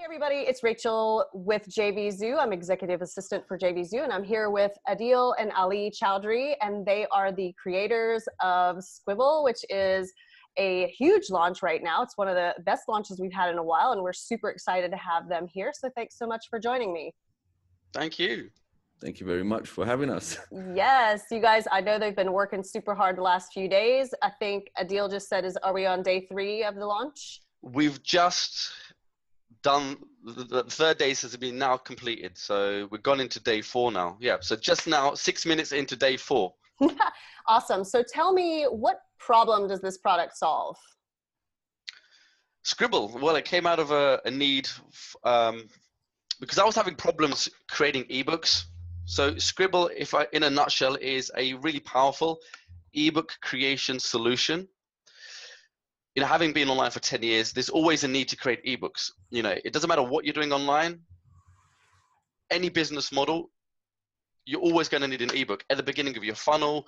Everybody, it's Rachel with JVZoo. I'm executive assistant for JVZoo, and I'm here with Adil and Ali Chowdhury, and they are the creators of Sqribble, which is a huge launch right now. It's one of the best launches we've had in a while, and we're super excited to have them here. So thanks so much for joining me. Thank you. Thank you very much for having us. Yes, you guys, I know they've been working super hard the last few days. I think Adil just said, are we on day 3 of the launch? We've just done, the third day has been now completed. So we've gone into day 4 now. Yeah, so just now, 6 minutes into day 4. Awesome. So tell me, what problem does this product solve? Sqribble, well, it came out of a need because I was having problems creating ebooks. So Sqribble, in a nutshell, is a really powerful ebook creation solution. You know, having been online for 10 years, there's always a need to create ebooks. You know, it doesn't matter what you're doing online, any business model, you're always going to need an ebook at the beginning of your funnel.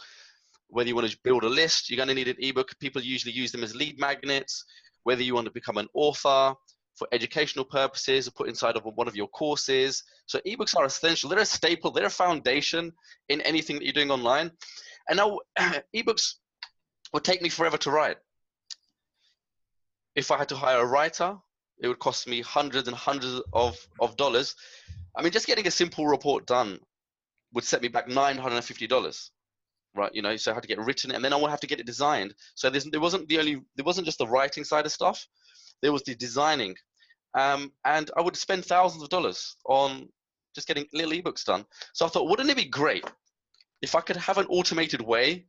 Whether you want to build a list, you're going to need an ebook. People usually use them as lead magnets. Whether you want to become an author for educational purposes or put inside of one of your courses. So ebooks are essential. They're a staple. They're a foundation in anything that you're doing online. And now ebooks would take me forever to write. If I had to hire a writer, it would cost me hundreds and hundreds of dollars. I mean, just getting a simple report done would set me back $950, right? You know, so I had to get it written, and then I would have to get it designed. So there wasn't just the writing side of stuff. There was the designing, and I would spend thousands of dollars on just getting little ebooks done. So I thought, wouldn't it be great if I could have an automated way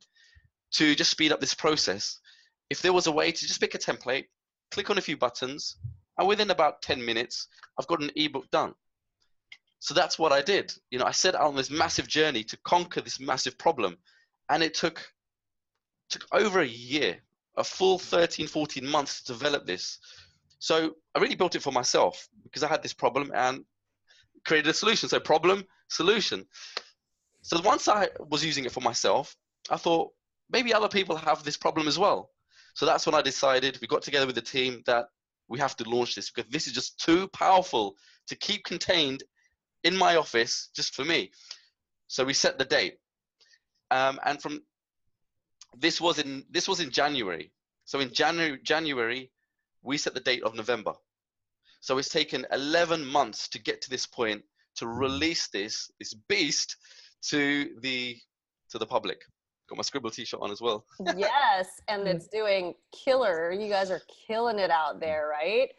to just speed up this process? If there was a way to just pick a template, click on a few buttons, and within about 10 minutes, I've got an ebook done. So that's what I did. You know, I set out on this massive journey to conquer this massive problem. And it took over a year, a full 13, 14 months to develop this. So I really built it for myself because I had this problem and created a solution. So problem, solution. So once I was using it for myself, I thought maybe other people have this problem as well. So that's when I decided, we got together with the team, that we have to launch this because this is just too powerful to keep contained in my office just for me. So we set the date. And from this was in January. So in January, we set the date of November. So it's taken 11 months to get to this point to release this beast to the public. Got my Sqribble t-shirt on as well. Yes, and it's doing killer. You guys are killing it out there, right?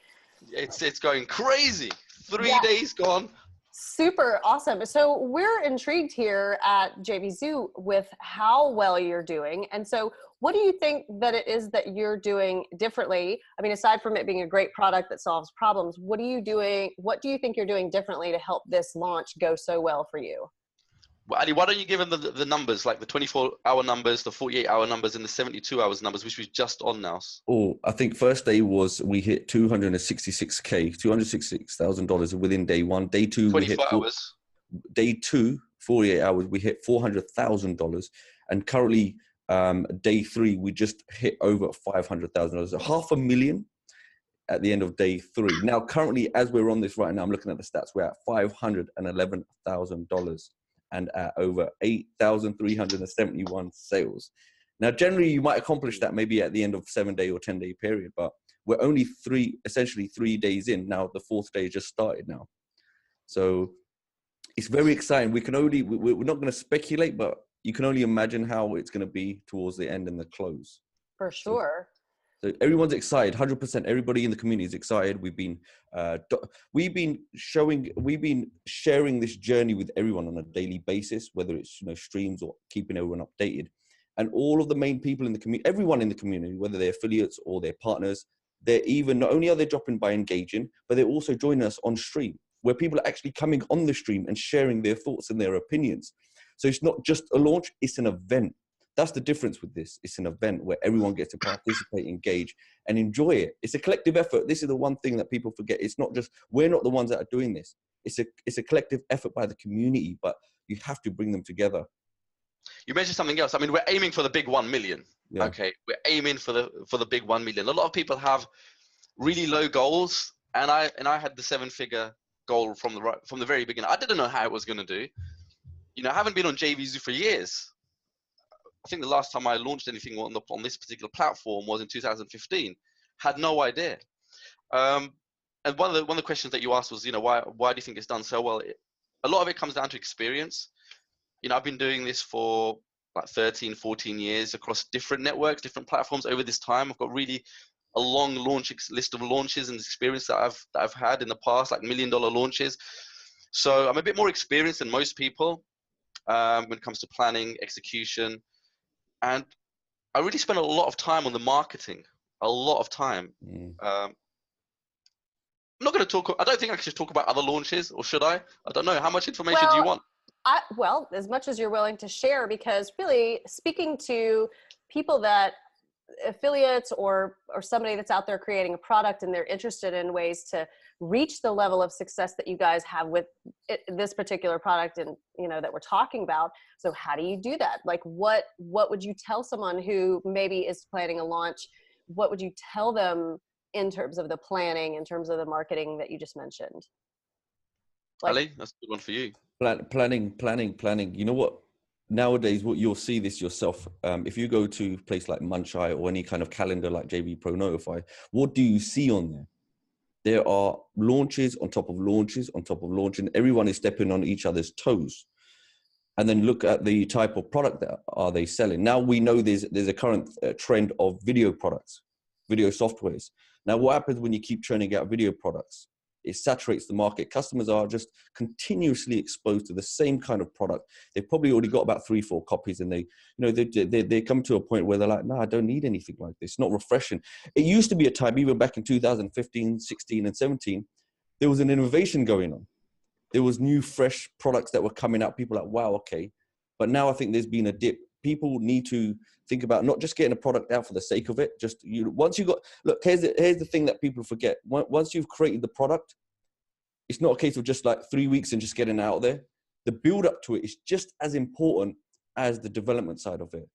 It's going crazy. 3 days gone. Super awesome. So we're intrigued here at JVZoo with how well you're doing. And so what do you think that it is that you're doing differently? I mean, aside from it being a great product that solves problems, what do you think you're doing differently to help this launch go so well for you? Well, Ali, why don't you give them the numbers, like the 24-hour numbers, the 48-hour numbers, and the 72 hours numbers, which we're just on now? Oh, I think first day we hit $266,000 within day 1. Day 2, 24 hours. Day 2, 48 hours, we hit $400,000. And currently, day 3, we just hit over $500,000. $500,000 at the end of day 3. Now, currently, as we're on this right now, I'm looking at the stats, we're at $511,000. And at over 8,371 sales. Now, generally, you might accomplish that maybe at the end of 7-day or 10-day period, but we're only essentially 3 days in. Now, the 4th day just started now. So it's very exciting. We're not going to speculate, but you can only imagine how it's going to be towards the end and the close. For sure. So everyone's excited. 100%. Everybody in the community is excited. We've been sharing this journey with everyone on a daily basis, whether it's streams or keeping everyone updated. And all of the main people in the community, everyone in the community, whether they're affiliates or they're partners, they're not only are they dropping by engaging, but they're also joining us on stream, where people are actually coming on the stream and sharing their thoughts and their opinions. So it's not just a launch; it's an event. That's the difference with this. It's an event where everyone gets to participate, engage, and enjoy it. It's a collective effort. This is the one thing that people forget. It's not just, we're not the ones that are doing this. It's a collective effort by the community, but you have to bring them together. You mentioned something else. I mean, we're aiming for the big 1 million. Yeah. Okay, we're aiming for the big 1 million. A lot of people have really low goals, and I had the 7-figure goal from the very beginning. I didn't know how it was going to do. You know, I haven't been on JVZoo for years. I think the last time I launched anything on this particular platform was in 2015. Had no idea. And one of the questions that you asked was, you know, why do you think it's done so well? A lot of it comes down to experience. You know, I've been doing this for like 13, 14 years across different networks, different platforms over this time. I've got really a long list of launches and experience that I've had in the past, like $1 million launches. So I'm a bit more experienced than most people when it comes to planning, execution, and I really spend a lot of time on the marketing, a lot of time. I'm not going to talk. I don't think I should talk about other launches, or should I? I don't know. How much information do you want? Well, as much as you're willing to share, because really speaking to people that affiliates or somebody that's out there creating a product and they're interested in ways to reach the level of success that you guys have with this particular product and, you know, that we're talking about. So how do you do that? Like what would you tell someone who maybe is planning a launch? What would you tell them in terms of the planning, in terms of the marketing that you just mentioned? Like, Ali, that's a good one for you. Planning. You know what? Nowadays, what you'll see this yourself. If you go to a place like Muncheye or any kind of calendar like JV Pro Notify, what do you see on there? There are launches on top of launches on top of launch, and everyone is stepping on each other's toes. And then look at the type of product that are they selling. Now we know there's a current trend of video products, video softwares. Now what happens when you keep churning out video products? It saturates the market. Customers are just continuously exposed to the same kind of product. They've probably already got about 3-4 copies, and they come to a point where they're like, no, I don't need anything like this. It's not refreshing. It used to be a time, even back in 2015, 16, and 17, there was an innovation going on. There was new, fresh products that were coming out. People are like, wow, okay. But now I think there's been a dip. People need to think about not just getting a product out for the sake of it. Just here's the thing that people forget. Once you've created the product, it's not a case of just like 3 weeks and just getting it out there. The build up to it is just as important as the development side of it.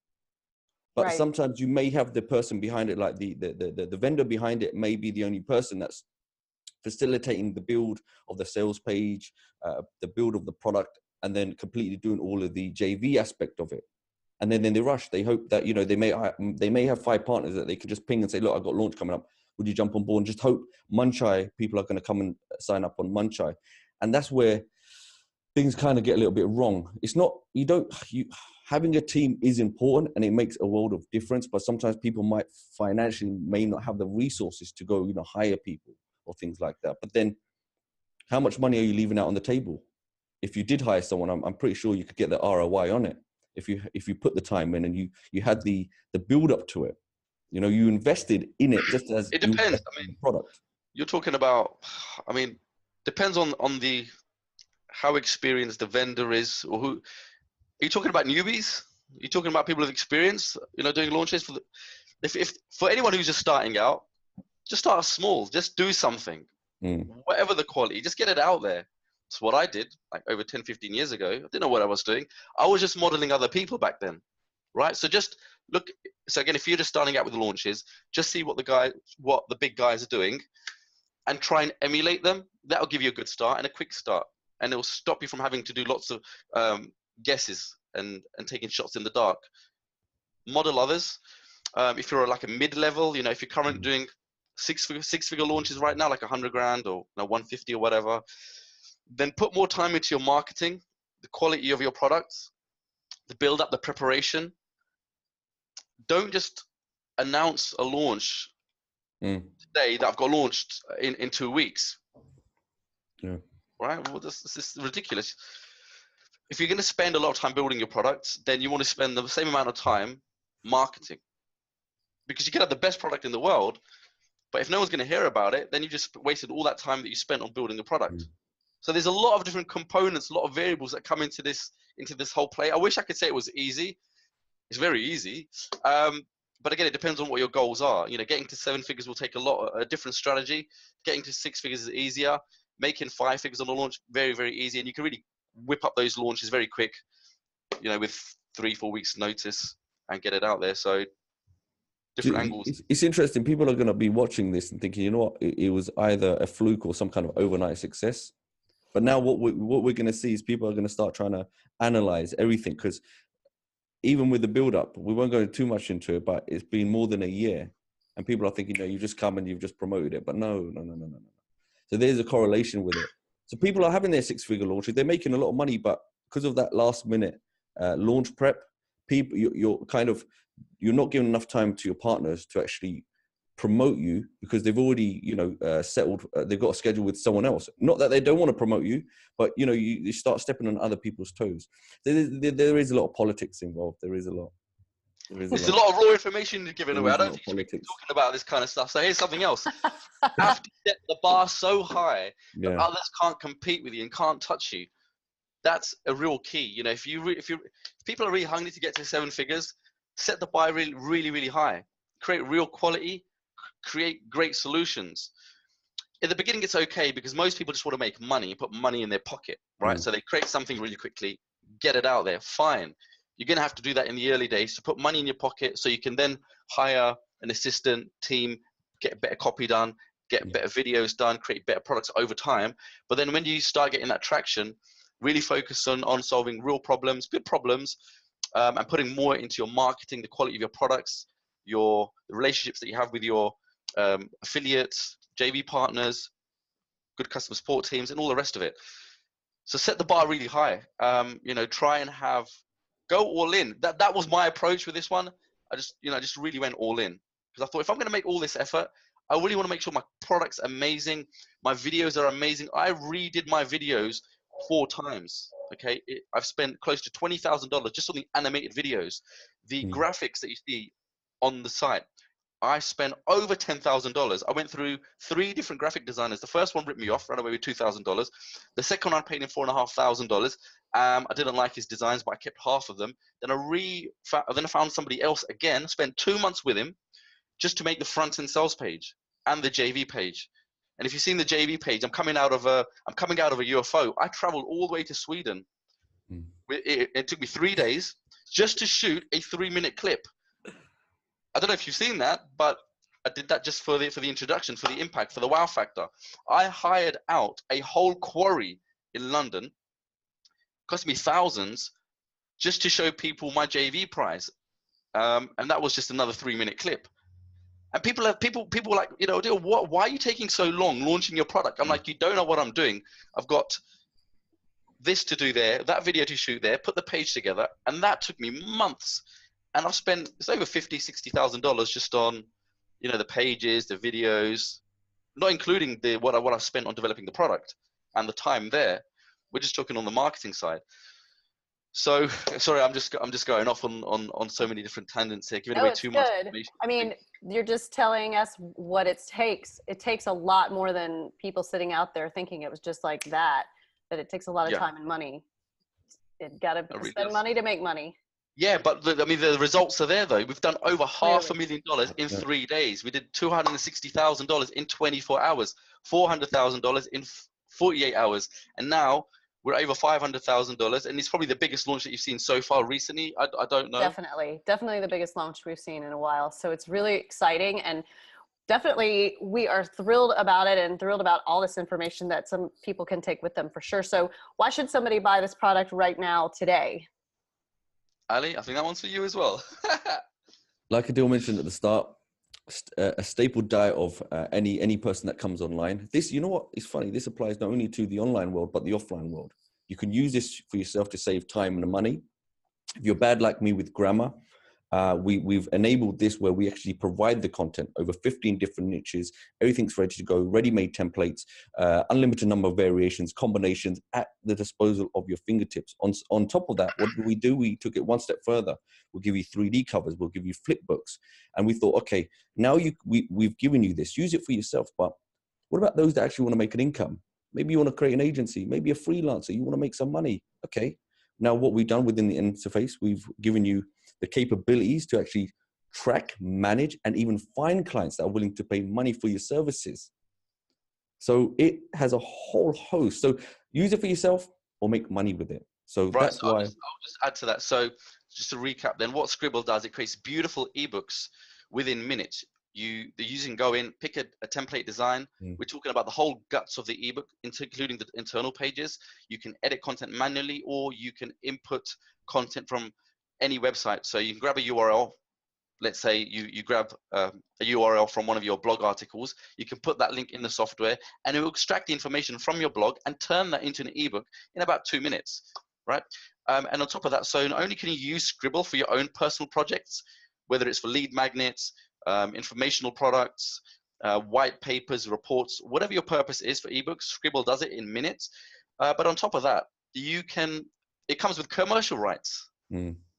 But right. Sometimes you may have the person behind it, like the vendor behind it may be the only person that's facilitating the build of the sales page, the build of the product, and then completely doing all of the JV aspect of it. And then they rush. They hope that, you know, they may have 5 partners that they can just ping and say, look, I've got launch coming up. Would you jump on board? And just hope Muncheye people are going to come and sign up on Muncheye. And that's where things kind of get a little bit wrong. It's not, having a team is important and it makes a world of difference, but sometimes people might financially may not have the resources to go, you know, hire people or things like that. But then how much money are you leaving out on the table? If you did hire someone, I'm pretty sure you could get the ROI on it. If you put the time in and you had the build up to it, you know, you invested in it just as it depends. I mean, product. You're talking about, I mean, depends on the how experienced the vendor is, or who. Are you talking about newbies? Are you talking about people with experience, you know, doing launches? If for anyone who's just starting out, just start small. Just do something, whatever the quality. Just get it out there. That's what I did like over 10, 15 years ago. I didn't know what I was doing. I was just modeling other people back then, right? So just look. So again, if you're just starting out with the launches, just see what the big guys are doing and try and emulate them. That'll give you a good start and a quick start. And it'll stop you from having to do lots of guesses and taking shots in the dark. Model others. If you're like a mid-level, you know, if you're currently doing six-figure launches right now, like 100 grand or 150 or whatever, then put more time into your marketing, the quality of your products, the build up, the preparation. Don't just announce a launch today that I've got launched in 2 weeks. Yeah. Right? Well, this is ridiculous. If you're going to spend a lot of time building your products, then you want to spend the same amount of time marketing. Because you could have the best product in the world, but if no one's going to hear about it, then you just wasted all that time that you spent on building the product. So there's a lot of different components, a lot of variables that come into this whole play. I wish I could say it was easy. It's very easy. But again, it depends on what your goals are. You know, getting to 7 figures will take a different strategy. Getting to 6 figures is easier. Making 5 figures on a launch, very, very easy. And you can really whip up those launches very quick, you know, with 3-4 weeks notice and get it out there. So different angles. It's interesting. People are going to be watching this and thinking, you know what, it was either a fluke or some kind of overnight success. But now what we're going to see is people are going to start trying to analyze everything, because even with the build up, we won't go too much into it, but it's been more than a year, and people are thinking, you just come and you've just promoted it. But no. So there's a correlation with it. So people are having their 6-figure launches. They're making a lot of money, but because of that last minute launch prep, people, you're not giving enough time to your partners to actually promote you, because they've already, settled. They've got a schedule with someone else. Not that they don't want to promote you, but you start stepping on other people's toes. There is a lot of politics involved. There's a lot of raw information you're giving away. I don't think you should be politics talking about this kind of stuff. So here's something else. You have to set the bar so high that others can't compete with you and can't touch you. That's a real key. If people are really hungry to get to 7 figures, set the bar really, really, really high. Create real quality, create great solutions. In the beginning, it's okay because most people just want to make money, put money in their pocket, right? So they create something really quickly, get it out there, fine. You're going to have to do that in the early days to put money in your pocket so you can then hire an assistant team, get better copy done, get better videos done, create better products over time. But then when you start getting that traction, really focus on solving real problems, good problems, and putting more into your marketing, the quality of your products, the relationships that you have with your affiliates, JV partners, good customer support teams, and all the rest of it. So set the bar really high. Try and go all in. That was my approach with this one. I just really went all in, because I thought, if I'm going to make all this effort, I really want to make sure my product's amazing, my videos are amazing. I redid my videos 4 times. Okay, I've spent close to $20,000 just on the animated videos, the graphics that you see on the site. I spent over $10,000. I went through 3 different graphic designers. The first one ripped me off, ran away with $2,000. The second one I paid him $4,500. I didn't like his designs, but I kept half of them. Then I found somebody else again, spent 2 months with him just to make the front end sales page and the JV page. And if you've seen the JV page, I'm coming out of a UFO. I traveled all the way to Sweden. It took me 3 days just to shoot a 3-minute clip. I don't know if you've seen that, but I did that just for the introduction, for the impact, for the wow factor. I hired out a whole quarry in London, cost me thousands, just to show people my JV prize, and that was just another 3-minute clip. And people were like, why are you taking so long launching your product? I'm like, you don't know what I'm doing. I've got this to do there, that video to shoot there, put the page together, and that took me months. And I've spent, it's over $50,000-$60,000 just on, the pages, the videos, not including what I've spent on developing the product and the time there. We're just talking on the marketing side. So sorry, I'm just going off on so many different tangents here, giving away too much information. I mean, you're just telling us what it takes. It takes a lot more than people sitting out there thinking it was just like that it takes a lot of time and money. It got to spend money to make money. Yeah, but the results are there though. We've done over $500,000 in 3 days. We did $260,000 in 24 hours, $400,000 in 48 hours. And now we're over $500,000, and it's probably the biggest launch that you've seen so far recently. I don't know. Definitely the biggest launch we've seen in a while. So it's really exciting, and definitely we are thrilled about it and thrilled about all this information that some people can take with them for sure. So why should somebody buy this product right now today? Ali, I think that one's for you as well. Like Adil mentioned at the start, a staple diet of any person that comes online. This, you know what, it's funny. This applies not only to the online world, but the offline world. You can use this for yourself to save time and money. If you're bad like me with grammar, we've enabled this where we actually provide the content over 15 different niches. Everything's ready to go, ready-made templates, unlimited number of variations, combinations at the disposal of your fingertips. On top of that, what did? We took it one step further. We'll give you 3D covers. We'll give you flip books. And we thought, okay, now we've given you this. Use it for yourself. But what about those that actually want to make an income? Maybe you want to create an agency. Maybe a freelancer. You want to make some money. Okay. Now, what we've done within the interface, we've given you the capabilities to actually track, manage, and even find clients that are willing to pay money for your services. So it has a whole host. So use it for yourself or make money with it. So right, that's why. I'll just add to that. So just to recap then, what Sqribble does, it creates beautiful ebooks within minutes. The user can go in, pick a template design. We're talking about the whole guts of the ebook, including the internal pages. You can edit content manually, or you can input content from any website. So you can grab a URL. Let's say you grab a URL from one of your blog articles. You can put that link in the software, and it will extract the information from your blog and turn that into an ebook in about 2 minutes, right? And on top of that, so not only can you use Sqribble for your own personal projects, whether it's for lead magnets, informational products, white papers, reports, whatever your purpose is for ebooks, Sqribble does it in minutes. But on top of that, it comes with commercial rights,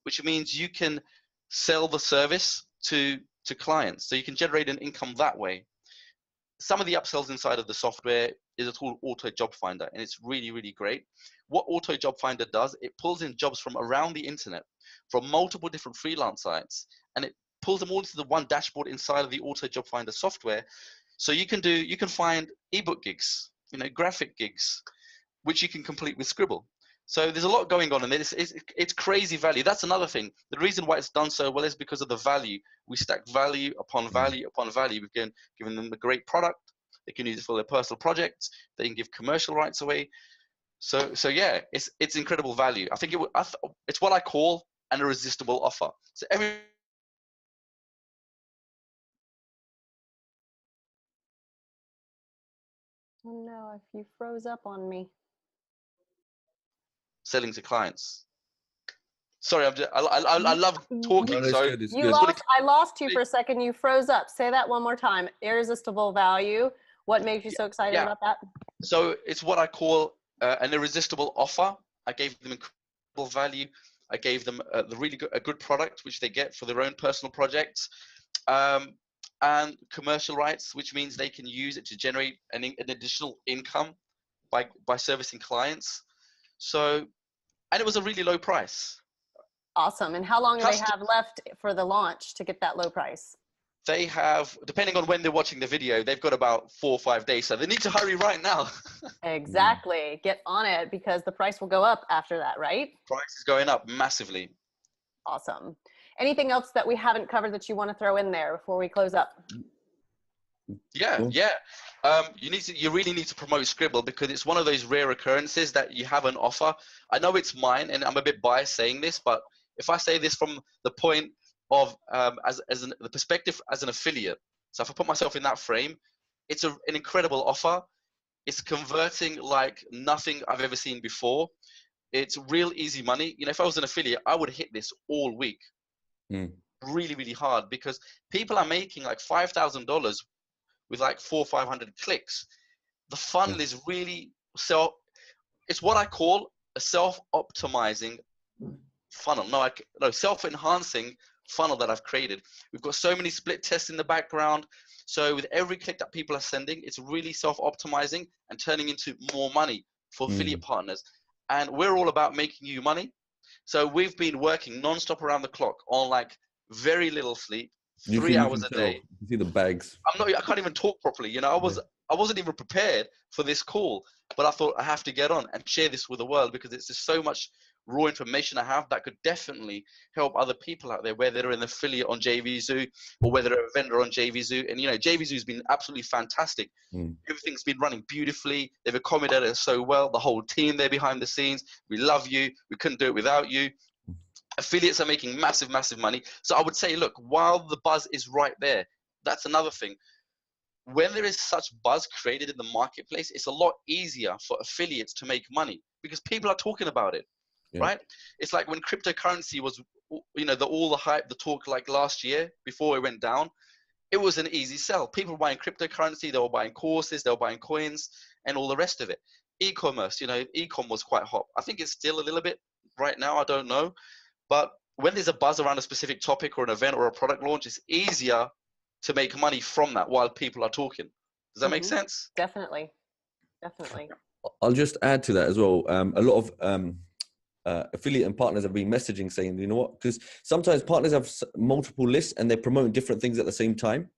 which means you can sell the service to clients. So you can generate an income that way. Some of the upsells inside of the software is a tool, Auto Job Finder, and it's really, really great. What Auto Job Finder does, it pulls in jobs from around the internet, from multiple different freelance sites, and it pulls them all into the one dashboard inside of the Auto Job Finder software. So you can find ebook gigs, graphic gigs, which you can complete with Sqribble. So there's a lot going on, and it's crazy value. That's another thing. The reason why it's done so well is because of the value. We stack value upon value upon value. We've given them a great product. They can use it for their personal projects. They can give commercial rights away. So yeah, it's incredible value. I think it's what I call an irresistible offer. So Oh no, if you froze up on me. selling to clients. Sorry, I love talking. No, so it's good. I lost you for a second. You froze up. Say that one more time. Irresistible value. What makes you so excited about that? So it's what I call an irresistible offer. I gave them incredible value. I gave them a good product, which they get for their own personal projects, and commercial rights, which means they can use it to generate an additional income by servicing clients. So, and it was a really low price. Awesome. And how long do they have left for the launch to get that low price? They have, depending on when they're watching the video, they've got about 4 or 5 days. So they need to hurry right now. Exactly. Get on it, because the price will go up after that, right? Price is going up massively. Awesome. Anything else that we haven't covered that you want to throw in there before we close up? Yeah. You really need to promote Sqribble, because it's one of those rare occurrences that you have an offer. I know it's mine, and I'm a bit biased saying this, but if I say this from the point of the perspective as an affiliate, so if I put myself in that frame, it's an incredible offer. It's converting like nothing I've ever seen before. It's real easy money. If I was an affiliate, I would hit this all week, really, really hard, because people are making like $5,000 with like 400 or 500 clicks. The funnel is really it's what I call a self-optimizing funnel. No, self-enhancing funnel that I've created. We've got so many split tests in the background. So with every click that people are sending, it's really self-optimizing and turning into more money for affiliate partners. And we're all about making you money. So we've been working non-stop around the clock on like very little sleep, 3 hours a day. You see the bags. I can't even talk properly. I wasn't even prepared for this call, but I thought I have to get on and share this with the world, because it's just so much raw information I have that could definitely help other people out there, whether they're an affiliate on JVZoo or whether they're a vendor on JVZoo. And JVZoo has been absolutely fantastic. Everything's been running beautifully. They've accommodated us so well. The whole team there behind the scenes. We love you. We couldn't do it without you. Affiliates are making massive, massive money. So I would say, look, while the buzz is right there, that's another thing. When there is such buzz created in the marketplace, it's a lot easier for affiliates to make money, because people are talking about it. Right? It's like when cryptocurrency was, all the hype, the talk like last year before it went down, it was an easy sell. People were buying cryptocurrency, they were buying courses, they were buying coins and all the rest of it. E-commerce, e-com was quite hot. I think it's still a little bit right now, I don't know. But when there's a buzz around a specific topic or an event or a product launch, it's easier to make money from that while people are talking. Does that make sense? Definitely. I'll just add to that as well. A lot of affiliate and partners have been messaging saying, you know what, because sometimes partners have multiple lists and they're promoting different things at the same time.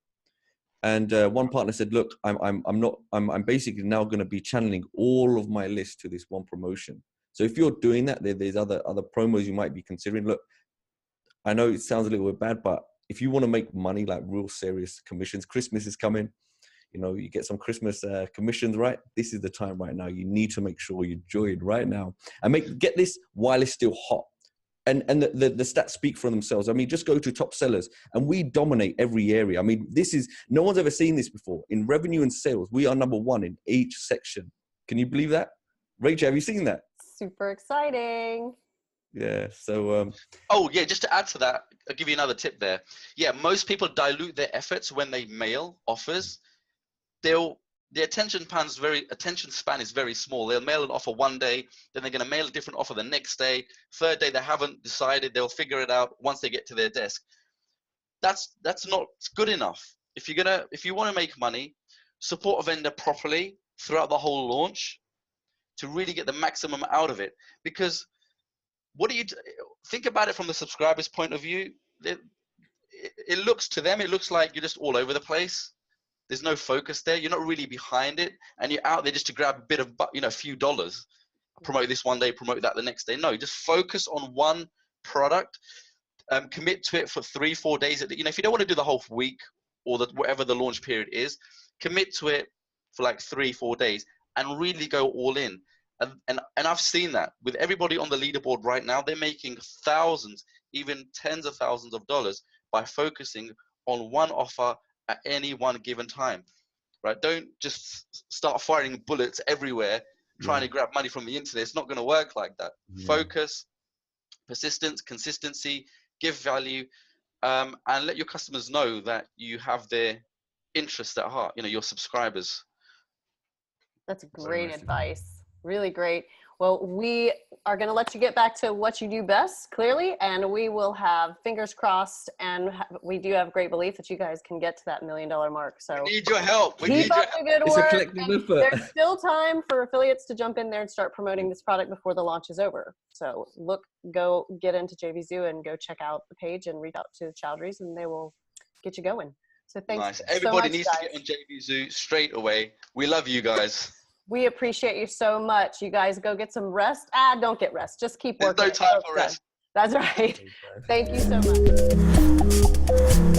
And one partner said, look, I'm basically now going to be channeling all of my list to this one promotion. So if you're doing that, there's other promos you might be considering. Look, I know it sounds a little bit bad, but if you want to make money, like real serious commissions, Christmas is coming. You know, you get some Christmas commissions, right? This is the time right now. You need to make sure you join right now and get this while it's still hot. And the stats speak for themselves. I mean, just go to top sellers and we dominate every area. I mean, no one's ever seen this before. In revenue and sales, we are number one in each section. Can you believe that? Rachel, have you seen that? Super exciting. Yeah. So. Oh yeah, just to add to that, I'll give you another tip there. Yeah, most people dilute their efforts when they mail offers. The attention span is very small. They'll mail an offer one day, then they're going to mail a different offer the next day. Third day, they haven't decided. They'll figure it out once they get to their desk. That's not good enough. If you want to make money, support a vendor properly throughout the whole launch to really get the maximum out of it. Because think about it from the subscriber's point of view. It looks to them, it looks like you're just all over the place. There's no focus there. You're not really behind it, and you're out there just to grab a bit of, a few dollars, promote this one day, promote that the next day. No, just focus on one product. Commit to it for 3-4 days. If you don't want to do the whole week or whatever the launch period is, commit to it for like 3-4 days and really go all in. And I've seen that with everybody on the leaderboard right now. They're making thousands, even tens of thousands of dollars by focusing on one offer at any one given time, right? Don't just start firing bullets everywhere, trying to grab money from the internet. It's not going to work like that. Focus, persistence, consistency, give value, and let your customers know that you have their interests at heart, your subscribers. That's great advice. Really great. Well, we are going to let you get back to what you do best, clearly, and we will have fingers crossed, and we do have great belief that you guys can get to that $1 million mark. So we need your help. Keep up the good work. It's a collective effort. There's still time for affiliates to jump in there and start promoting this product before the launch is over. So go get into JVZoo and go check out the page and reach out to Chowdhury's, and they will get you going. So thanks. Nice. So Everybody much, needs guys. to get on JVZoo straight away. We love you guys. We appreciate you so much. You guys go get some rest. Don't get rest. Just keep working. There's no time for rest. That's right. Thank you so much.